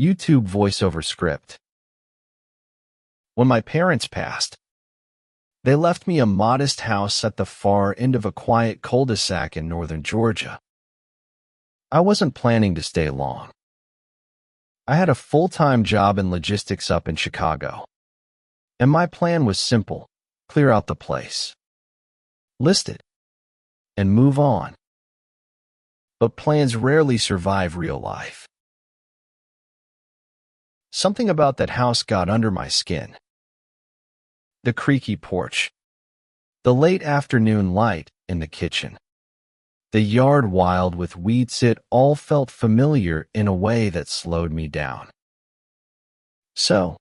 YouTube voiceover script. When my parents passed, they left me a modest house at the far end of a quiet cul-de-sac in northern Georgia. I wasn't planning to stay long. I had a full-time job in logistics up in Chicago, and my plan was simple: clear out the place, list it, and move on. But plans rarely survive real life. Something about that house got under my skin. The creaky porch, the late afternoon light in the kitchen, the yard wild with weeds, it all felt familiar in a way that slowed me down. So,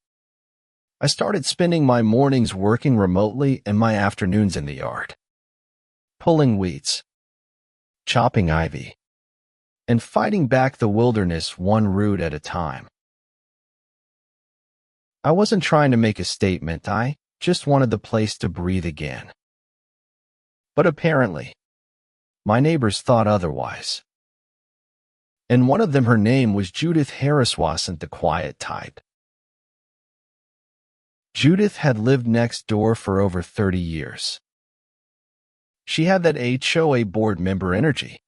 I started spending my mornings working remotely and my afternoons in the yard, pulling weeds, chopping ivy, and fighting back the wilderness one root at a time. I wasn't trying to make a statement, I just wanted the place to breathe again. But apparently, my neighbors thought otherwise. And one of them, her name was Judith Harris, wasn't the quiet type. Judith had lived next door for over 30 years. She had that HOA board member energy,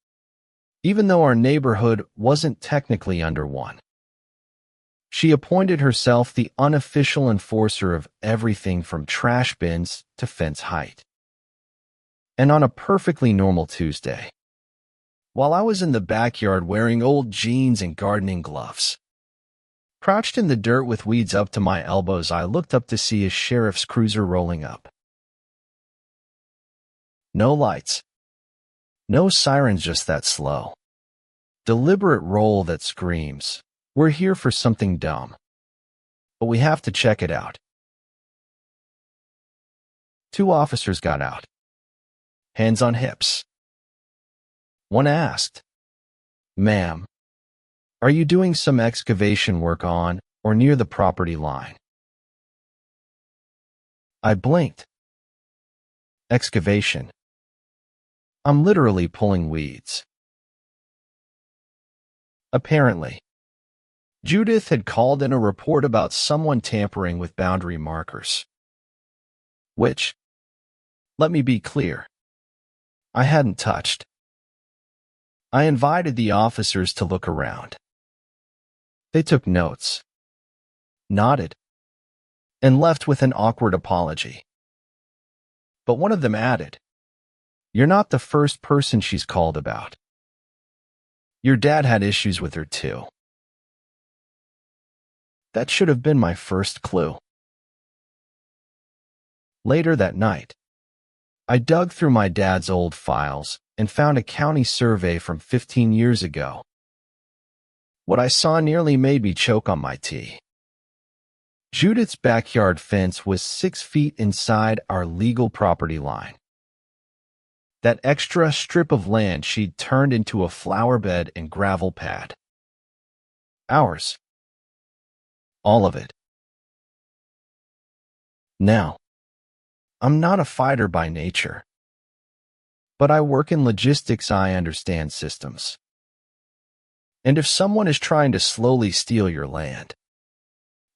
even though our neighborhood wasn't technically under one. She appointed herself the unofficial enforcer of everything from trash bins to fence height. And on a perfectly normal Tuesday, while I was in the backyard wearing old jeans and gardening gloves, crouched in the dirt with weeds up to my elbows, I looked up to see a sheriff's cruiser rolling up. No lights, no sirens, just that slow, deliberate roll that screams, "We're here for something dumb, but we have to check it out." Two officers got out, hands on hips. One asked, "Ma'am, are you doing some excavation work on or near the property line?" I blinked. Excavation? I'm literally pulling weeds. Apparently, Judith had called in a report about someone tampering with boundary markers, which, let me be clear, I hadn't touched. I invited the officers to look around. They took notes, nodded, and left with an awkward apology. But one of them added, "You're not the first person she's called about. Your dad had issues with her too." That should have been my first clue. Later that night, I dug through my dad's old files and found a county survey from 15 years ago. What I saw nearly made me choke on my tea. Judith's backyard fence was 6 feet inside our legal property line. That extra strip of land she'd turned into a flower bed and gravel pad. Ours. All of it. Now, I'm not a fighter by nature, but I work in logistics. I understand systems. And if someone is trying to slowly steal your land,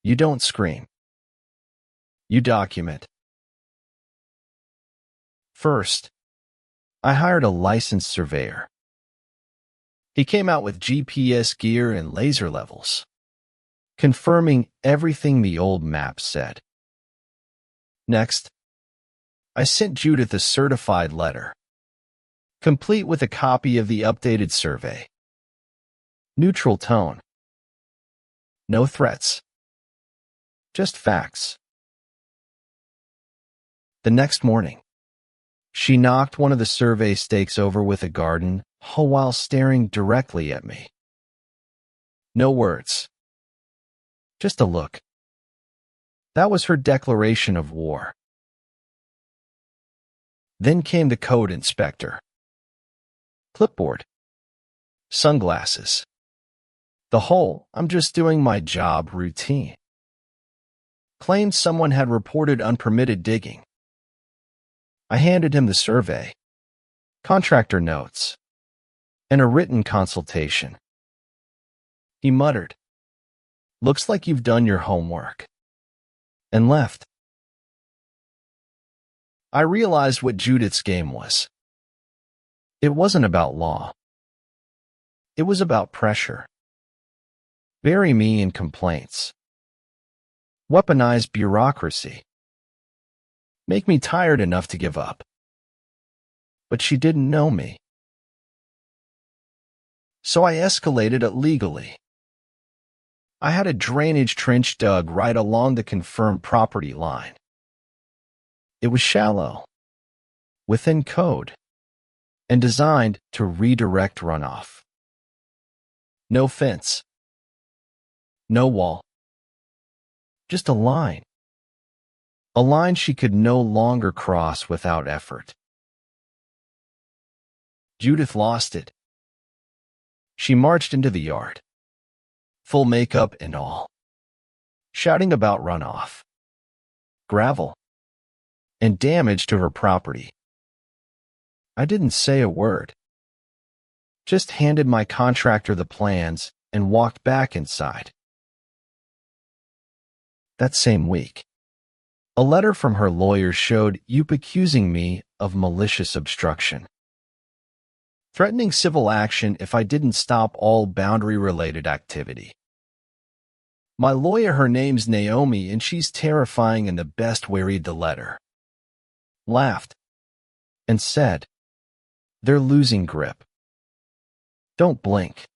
you don't scream. You document. First, I hired a licensed surveyor. He came out with GPS gear and laser levels, confirming everything the old map said. Next, I sent Judith a certified letter, complete with a copy of the updated survey. Neutral tone. No threats. Just facts. The next morning, she knocked one of the survey stakes over with a garden hoe while staring directly at me. No words. Just a look. That was her declaration of war. Then came the code inspector. Clipboard. Sunglasses. The whole "I'm just doing my job" routine. Claimed someone had reported unpermitted digging. I handed him the survey, contractor notes, and a written consultation. He muttered, Looks like you've done your homework. And left. I realized what Judith's game was. It wasn't about law. It was about pressure. Bury me in complaints. Weaponize bureaucracy. Make me tired enough to give up. But she didn't know me. So I escalated it legally. I had a drainage trench dug right along the confirmed property line. It was shallow, within code, and designed to redirect runoff. No fence. No wall. Just a line. A line she could no longer cross without effort. Judith lost it. She marched into the yard, full makeup and all, shouting about runoff, gravel, and damage to her property. I didn't say a word, just handed my contractor the plans and walked back inside. That same week, a letter from her lawyer showed Yup accusing me of malicious obstruction, threatening civil action if I didn't stop all boundary-related activity. My lawyer, her name's Naomi, and she's terrifying in the best way. Read the letter. Laughed and said, "They're losing grip. Don't blink."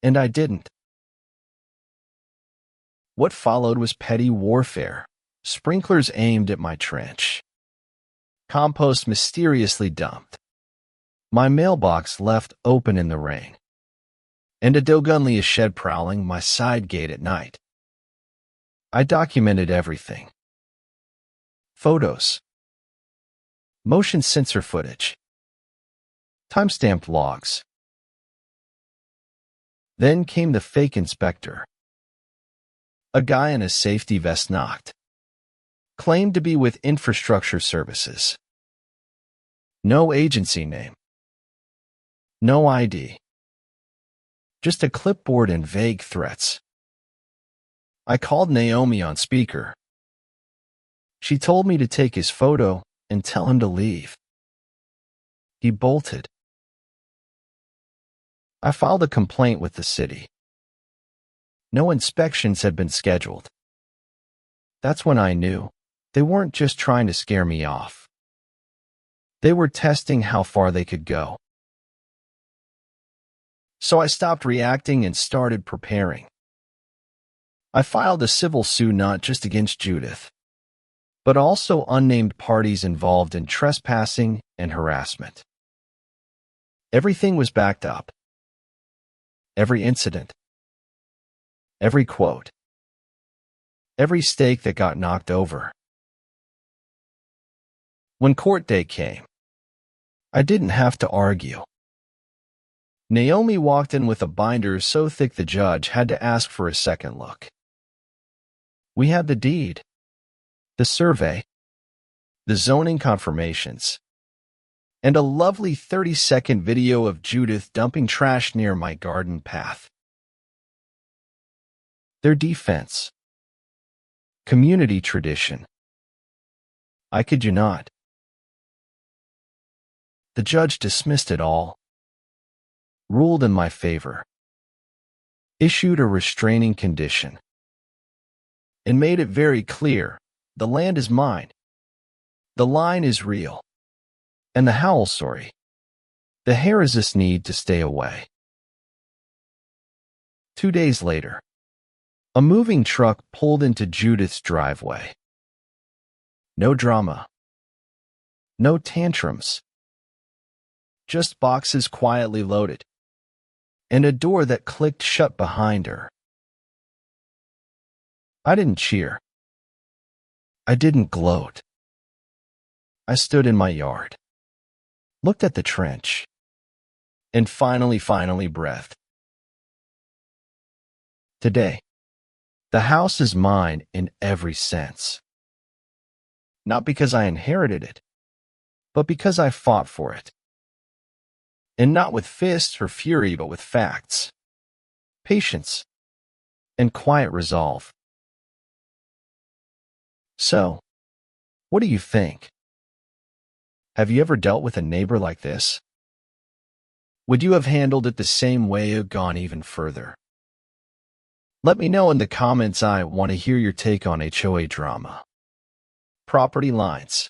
And I didn't. What followed was petty warfare, sprinklers aimed at my trench, compost mysteriously dumped, my mailbox left open in the rain, and a dogunly shed prowling my side gate at night. I documented everything. Photos, motion sensor footage, timestamped logs. Then came the fake inspector. A guy in a safety vest knocked. Claimed to be with infrastructure services. No agency name. No ID. Just a clipboard and vague threats. I called Naomi on speaker. She told me to take his photo and tell him to leave. He bolted. I filed a complaint with the city. No inspections had been scheduled. That's when I knew they weren't just trying to scare me off. They were testing how far they could go. So I stopped reacting and started preparing. I filed a civil suit not just against Judith, but also unnamed parties involved in trespassing and harassment. Everything was backed up. Every incident. Every quote. Every stake that got knocked over. When court day came, I didn't have to argue. Naomi walked in with a binder so thick the judge had to ask for a second look. We had the deed, the survey, the zoning confirmations, and a lovely 30-second video of Judith dumping trash near my garden path. Their defense. Community tradition. I kid you not. The judge dismissed it all, ruled in my favor, issued a restraining condition, and made it very clear the land is mine, the line is real, and the howl, sorry, the Harrises need to stay away. 2 days later, a moving truck pulled into Judith's driveway. No drama. No tantrums. Just boxes quietly loaded, and a door that clicked shut behind her. I didn't cheer. I didn't gloat. I stood in my yard, looked at the trench, and finally breathed. Today, the house is mine in every sense. Not because I inherited it, but because I fought for it. And not with fists or fury, but with facts, patience, and quiet resolve. So, what do you think? Have you ever dealt with a neighbor like this? Would you have handled it the same way or gone even further? Let me know in the comments. I want to hear your take on HOA drama, property lines,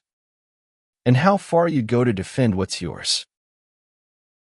and how far you'd go to defend what's yours.